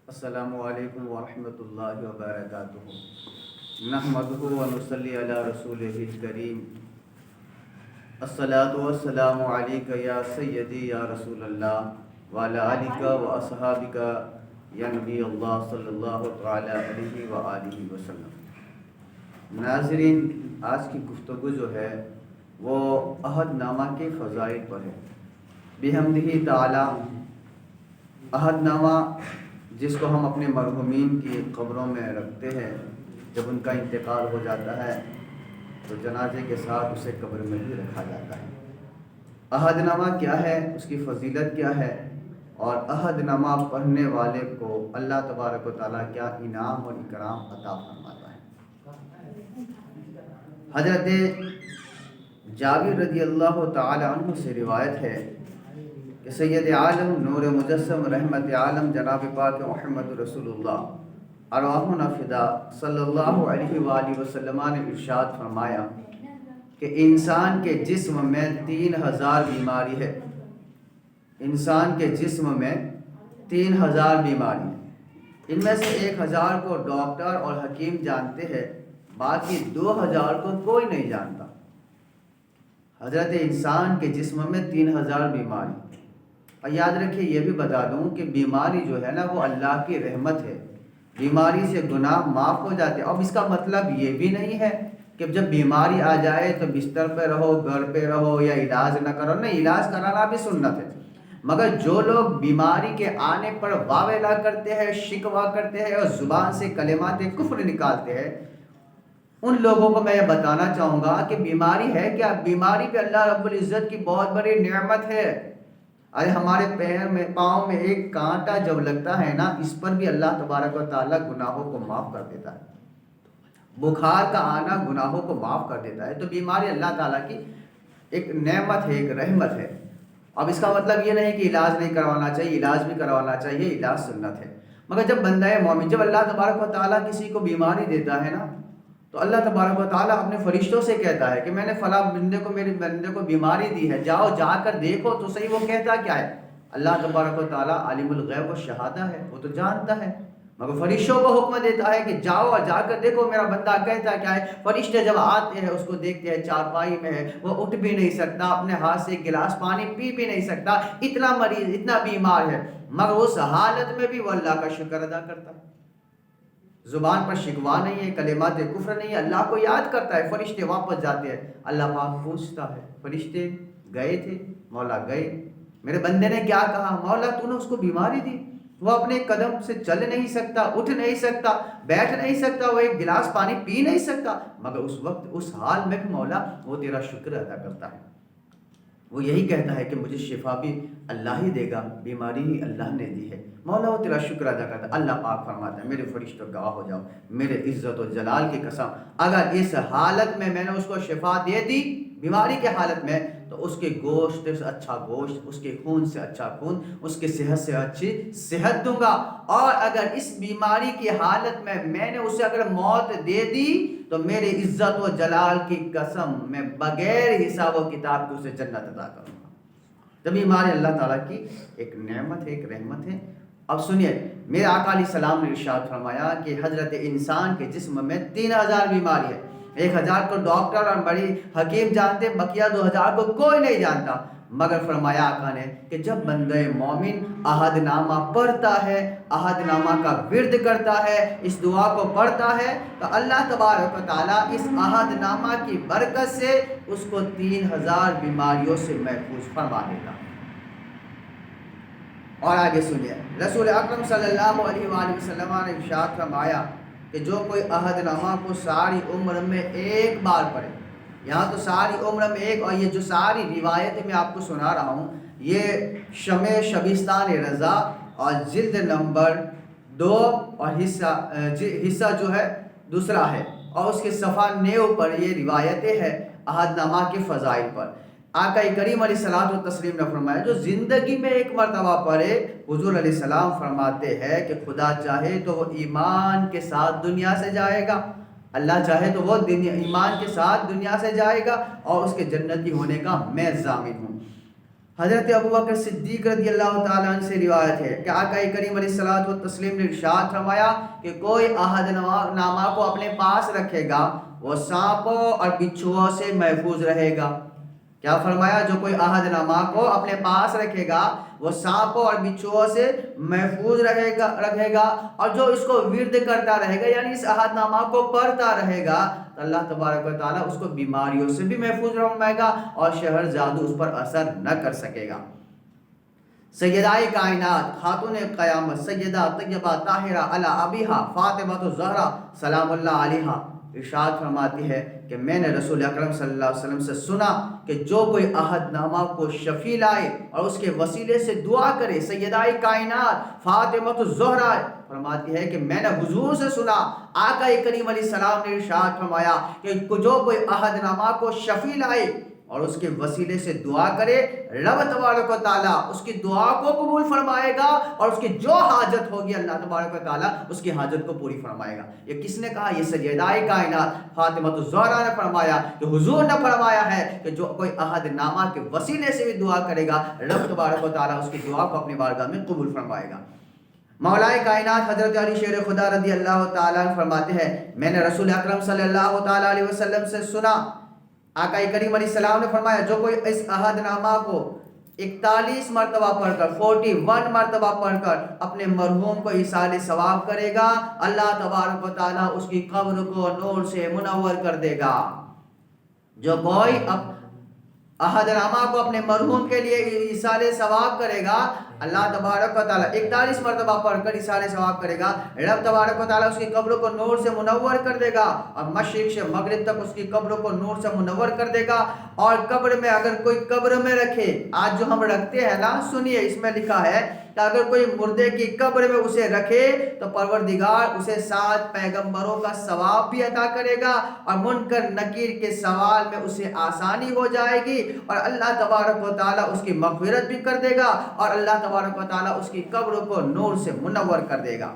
السلام علیکم ورحمۃ اللہ وبرکاتہ۔ نحمدہ و نصلی علی رسولہ الکریم۔ الصلاۃ والسلام علیک یا سیدی یا رسول اللہ وعلی آلک و اصحابک یا نبی اللہ صلی اللہ تعالی علیہ وآلہ وسلم۔ ناظرین، آج کی گفتگو جو ہے وہ عہد نامہ کے فضائل پر ہے۔ بحمدہ تعالی عہد نامہ جس کو ہم اپنے مرحومین کی قبروں میں رکھتے ہیں، جب ان کا انتقال ہو جاتا ہے تو جنازے کے ساتھ اسے قبر میں بھی رکھا جاتا ہے۔ عہد نامہ کیا ہے، اس کی فضیلت کیا ہے، اور عہد نامہ پڑھنے والے کو اللہ تبارک و تعالیٰ کیا انعام اور اکرام عطا فرماتا ہے۔ حضرت جابر رضی اللہ تعالی عنہ سے روایت ہے کہ سید عالم نور مجسم رحمت عالم جناب پاک محمد رسول اللہ ارواحنا فدا صلی اللہ علیہ وآلہ وسلم نے ارشاد فرمایا کہ انسان کے جسم میں 3000 بیماری ہے۔ انسان کے جسم میں 3000 بیماری ہے۔ ان میں سے 1000 کو ڈاکٹر اور حکیم جانتے ہیں، باقی 2000 کو کوئی نہیں جانتا۔ حضرت انسان کے جسم میں 3000 بیماری، اور یاد رکھیے یہ بھی بتا دوں کہ بیماری جو ہے نا وہ اللہ کی رحمت ہے۔ بیماری سے گناہ معاف ہو جاتے ہیں۔ اب اس کا مطلب یہ بھی نہیں ہے کہ جب بیماری آ جائے تو بستر پہ رہو، گھر پہ رہو یا علاج نہ کرو۔ نہیں، علاج کرانا بھی سنت ہے، مگر جو لوگ بیماری کے آنے پر واویلا کرتے ہیں، شکوہ کرتے ہیں اور زبان سے کلمات کفر نکالتے ہیں، ان لوگوں کو میں یہ بتانا چاہوں گا کہ بیماری ہے کیا؟ بیماری پہ اللہ رب العزت کی بہت بڑی نعمت ہے۔ ارے ہمارے پیر میں، پاؤں میں ایک کانٹا جب لگتا ہے نا، اس پر بھی اللہ تبارک و تعالیٰ گناہوں کو معاف کر دیتا ہے۔ بخار کا آنا گناہوں کو معاف کر دیتا ہے۔ تو بیماری اللہ تعالیٰ کی ایک نعمت ہے، ایک رحمت ہے۔ اب اس کا مطلب یہ نہیں کہ علاج نہیں کروانا چاہیے، علاج بھی کروانا چاہیے، علاج سنت ہے۔ مگر جب بندہ مومن، جب اللہ تبارک و تعالیٰ کسی کو بیماری دیتا ہے نا، تو اللہ تبارک و تعالیٰ اپنے فرشتوں سے کہتا ہے کہ میں نے فلاں بندے کو، میرے بندے کو بیماری دی ہے، جاؤ جا کر دیکھو تو صحیح وہ کہتا کیا ہے۔ اللہ تبارک و تعالیٰ عالم الغیب و شہادہ ہے، وہ تو جانتا ہے، مگر فرشتوں کو حکم دیتا ہے کہ جاؤ اور جا کر دیکھو میرا بندہ کہتا کیا ہے۔ فرشتے جب آتے ہیں اس کو دیکھتے ہیں، چارپائی میں ہے، وہ اٹھ بھی نہیں سکتا، اپنے ہاتھ سے ایک گلاس پانی پی بھی نہیں سکتا، اتنا مریض، اتنا بیمار ہے، مگر اس حالت میں بھی وہ اللہ کا شکر ادا کرتا ہے۔ زبان پر شکوہ نہیں ہے، کلمات کفر نہیں ہے، اللہ کو یاد کرتا ہے۔ فرشتے واپس جاتے ہیں، اللہ پاک پوچھتا ہے، فرشتے گئے تھے؟ مولا گئے۔ میرے بندے نے کیا کہا؟ مولا تو نے اس کو بیماری دی، وہ اپنے قدم سے چل نہیں سکتا، اٹھ نہیں سکتا، بیٹھ نہیں سکتا، وہ ایک گلاس پانی پی نہیں سکتا، مگر اس وقت اس حال میں بھی مولا وہ تیرا شکر ادا کرتا ہے۔ وہ یہی کہتا ہے کہ مجھے شفا بھی اللہ ہی دے گا، بیماری ہی اللہ نے دی ہے، مولا وہ تیرا شکر ادا کرتا ہے۔ اللہ پاک فرماتا ہے میرے فرشتوں گواہ ہو جاؤ، میرے عزت و جلال کی قسم، اگر اس حالت میں میں نے اس کو شفا دے دی، بیماری کے حالت میں، تو اس کے گوشت سے اچھا گوشت، اس کے خون سے اچھا خون، اس کے صحت سے اچھی صحت دوں گا۔ اور اگر اس بیماری کی حالت میں میں نے اسے اگر موت دے دی تو میرے عزت و جلال کی قسم میں بغیر حساب و کتاب کے اسے جنت عطا کروں گا۔ جب بیماری اللہ تعالیٰ کی ایک نعمت ہے، ایک رحمت ہے۔ اب سنیے، میرے آقا علیہ السلام نے ارشاد فرمایا کہ حضرت انسان کے جسم میں 3000 بیماری ہے۔ 1000 کو ڈاکٹر اور بڑی حکیم جانتے، بقیہ 2000 کو کوئی نہیں جانتا۔ مگر فرمایا آقا نے کہ جب بندہ مومن عہد نامہ پڑھتا ہے، عہد نامہ کا ورد کرتا ہے، اس دعا کو پڑھتا ہے، تو اللہ تبارک و تعالیٰ اس عہد نامہ کی برکت سے اس کو 3000 بیماریوں سے محفوظ فرما دیتا۔ اور آگے سنیے، رسول اکرم صلی اللہ علیہ وآلہ وسلم نے ارشاد فرمایا کہ جو کوئی عہد نامہ کو ساری عمر میں ایک بار پڑھے، یہاں تو ساری عمر میں ایک، اور یہ جو ساری روایتیں میں آپ کو سنا رہا ہوں یہ شمع شبستان رضا اور جلد نمبر 2 اور حصہ جو ہے دوسرا ہے، اور اس کے صفحہ 9 پر یہ روایتیں ہیں عہد نامہ کے فضائل پر۔ آقا کریم علیہ الصلوۃ والتسلیم نے فرمایا جو زندگی میں ایک مرتبہ پڑھے، حضور علیہ السلام فرماتے ہیں کہ خدا چاہے تو وہ ایمان کے ساتھ دنیا سے جائے گا، اللہ چاہے تو وہ ایمان کے ساتھ دنیا سے جائے گا، اور اس کے جنتی ہونے کا میں ضامن ہوں۔ حضرت ابو بکر صدیق رضی اللہ تعالیٰ عنہ سے روایت ہے کہ آقا کریم علیہ الصلوۃ والتسلیم نے ارشاد فرمایا کہ کوئی عہد نامہ کو اپنے پاس رکھے گا وہ سانپوں اور بچھوؤں سے محفوظ رہے گا۔ کیا فرمایا؟ جو کوئی عہد نامہ کو اپنے پاس رکھے گا وہ سانپوں اور بچھوؤں سے محفوظ رکھے گا اور جو اس کو ورد کرتا رہے گا یعنی اس عہد نامہ کو پڑھتا رہے گا تو اللہ تبارک و تعالیٰ اس کو بیماریوں سے بھی محفوظ رکھے گا اور شہر جادو اس پر اثر نہ کر سکے گا۔ سیدہ کائنات خاتون قیامت سیدہ طیبہ طاہرہ علی ابیہا فاطمہ الزہرا سلام اللہ علیہا ارشاد فرماتی ہے کہ میں نے رسول اکرم صلی اللہ علیہ وسلم سے سنا کہ جو کوئی عہد نامہ کو شفیع لائے اور اس کے وسیلے سے دعا کرے، سیدہ کائنات فاطمہ الزہرا فرماتی ہے کہ میں نے حضور سے سنا، آقا کریم علیہ السلام نے ارشاد فرمایا کہ جو کوئی عہد نامہ کو شفیع لائے اور اس کے وسیلے سے دعا کرے، رب تبارک و تعالیٰ اس کی دعا کو قبول فرمائے گا اور اس کی جو حاجت ہوگی اللہ تبارک و تعالیٰ اس کی حاجت کو پوری فرمائے گا۔ یہ کس نے کہا؟ یہ سیدہ کائنات فاطمہ الزہرا نے فرمایا کہ حضور نے فرمایا ہے کہ جو کوئی عہد نامہ کے وسیلے سے بھی دعا کرے گا رب تبارک و تعالیٰ اس کی دعا کو اپنی بارگاہ میں قبول فرمائے گا۔ مولا کائنات حضرت علی شیر خدا رضی اللہ تعالیٰ فرماتے ہیں میں نے رسول اکرم صلی اللہ تعالیٰ علیہ وسلم سے سنا، آقا کریم علیہ السلام نے فرمایا جو کوئی اس عہد نامہ کو 41 مرتبہ پڑھ کر 41 مرتبہ پڑھ کر اپنے مرحوم کو ایصال ثواب کرے گا اللہ تبارک و تعالیٰ اس کی قبر کو نور سے منور کر دے گا۔ جو کوئی عہد نامہ کو اپنے مرحوم کے لیے ایصال ثواب کرے گا اللہ تبارک و تعالیٰ 41 مرتبہ پڑھ کر ایصال ثواب کرے گا، رب تبارک و تعالیٰ اس کی قبر کو نور سے منور کر دے گا اور مشرق سے مغرب تک اس کی قبر کو نور سے منور کر دے گا۔ اور قبر میں اگر کوئی قبر میں رکھے، آج جو ہم رکھتے ہیں نا، سنیے اس میں لکھا ہے کہ اگر کوئی مردے کی قبر میں اسے رکھے تو پروردگار اسے 7 پیغمبروں کا ثواب بھی عطا کرے گا اور منکر نکیر کے سوال میں اسے آسانی ہو جائے گی اور اللہ تبارک و تعالیٰ اس کی مغفرت بھی کر دے گا اور اللہ تبارک و تعالیٰ اس کی قبر کو نور سے منور کر دے گا۔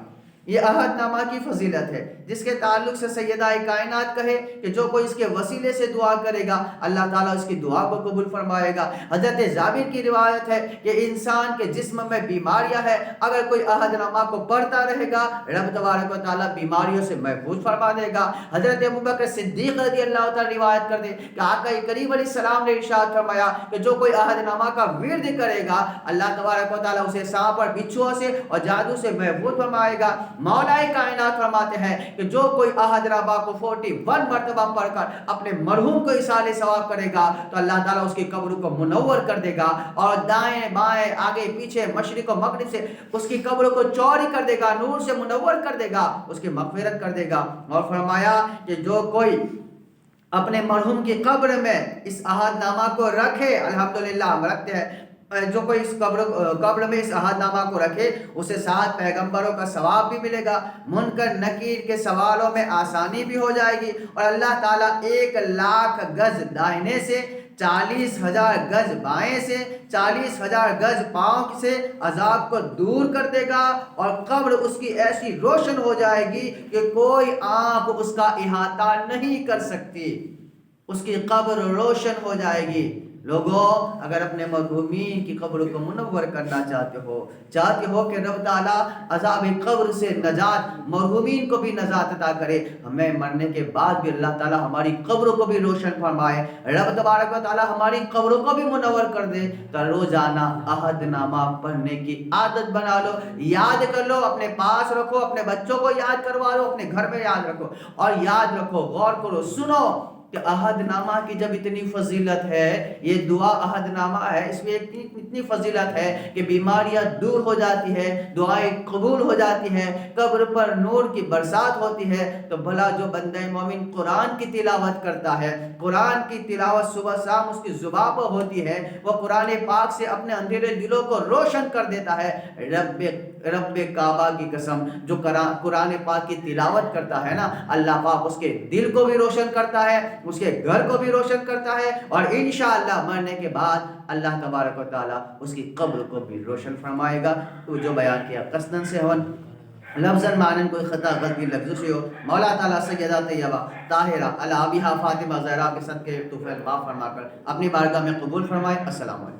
یہ عہد نامہ کی فضیلت ہے جس کے تعلق سے سیدہ کائنات کہے کہ جو کوئی اس کے وسیلے سے دعا کرے گا اللہ تعالیٰ اس کی دعا کو قبول فرمائے گا۔ حضرت جابر کی روایت ہے کہ انسان کے جسم میں بیماریاں ہیں، اگر کوئی عہد نامہ کو پڑھتا رہے گا رب تبارک و تعالیٰ بیماریوں سے محفوظ فرما دے گا۔ حضرت ابوبکر صدیق رضی اللہ تعالیٰ روایت کر دے کہ آقا کریم علیہ السلام نے ارشاد فرمایا کہ جو کوئی عہد نامہ کا ورد کرے گا اللہ تبارک و تعالیٰ اسے سانپ اور بچھوؤں سے اور جادو سے محفوظ فرمائے گا۔ مولا کائنات فرماتے ہیں کہ جو کوئی عہد نامہ کو 41 مرتبہ پڑھ کر اپنے مرحوم کو ایصال ثواب کرے گا تو اللہ تعالیٰ اس کی قبر کو منور کر دے گا اور دائیں بائیں آگے پیچھے مشرق و مغرب سے اس کی قبر کو چوڑی کر دے گا، نور سے منور کر دے گا، اس کی مغفرت کر دے گا۔ اور فرمایا کہ جو کوئی اپنے مرحوم کی قبر میں اس عہد نامہ کو رکھے، الحمدللہ ہم رکھتے ہیں، جو کوئی اس قبر میں اس عہد نامہ کو رکھے اسے 7 پیغمبروں کا ثواب بھی ملے گا، منکر نکیر کے سوالوں میں آسانی بھی ہو جائے گی اور اللہ تعالیٰ 1,00,000 گز داہنے سے 40,000 گز بائیں سے 40,000 گز پاؤں سے عذاب کو دور کر دے گا اور قبر اس کی ایسی روشن ہو جائے گی کہ کوئی آنکھ اس کا احاطہ نہیں کر سکتی، اس کی قبر روشن ہو جائے گی۔ لوگوں اگر اپنے مرحومین کی قبر کو منور کرنا چاہتے ہو کہ رب تعالیٰ عذاب قبر سے نجات، مرحومین کو بھی نجات عطا کرے، ہمیں مرنے کے بعد بھی اللہ تعالیٰ ہماری قبروں کو بھی روشن فرمائے، رب تبارک و تعالیٰ ہماری قبروں کو بھی منور کر دے، تو روزانہ عہد نامہ پڑھنے کی عادت بنا لو، یاد کر لو، اپنے پاس رکھو، اپنے بچوں کو یاد کروا لو، اپنے گھر میں یاد رکھو اور یاد رکھو، غور کرو، سنو کہ عہد نامہ کی جب اتنی فضیلت ہے، یہ دعا عہد نامہ ہے، اس میں اتنی فضیلت ہے کہ بیماریاں دور ہو جاتی ہے، دعائیں قبول ہو جاتی ہے، قبر پر نور کی برسات ہوتی ہے، تو بھلا جو بندہ مومن قرآن کی تلاوت کرتا ہے، قرآن کی تلاوت صبح شام اس کی زبان پر ہوتی ہے، وہ قرآن پاک سے اپنے اندھیرے دلوں کو روشن کر دیتا ہے۔ رب کعبہ کی قسم، جو قرآن پاک کی تلاوت کرتا ہے نا، اللہ پاک اس کے دل کو بھی روشن کرتا ہے، اس کے گھر کو بھی روشن کرتا ہے اور انشاءاللہ مرنے کے بعد اللہ تبارک و تعالیٰ اس کی قبر کو بھی روشن فرمائے گا۔ تو جو بیان کیا قصدن سے ہون لفظاً معنن کوئی خطا غلطی لفظ سے ہو، مولا تعالیٰ سیدہ طیبہ طاہرہ علی ابیہا فاطمہ زہرا کے صدقے توفیق معاف فرما کر اپنی بارگاہ میں قبول فرمائے۔ السلام علیکم۔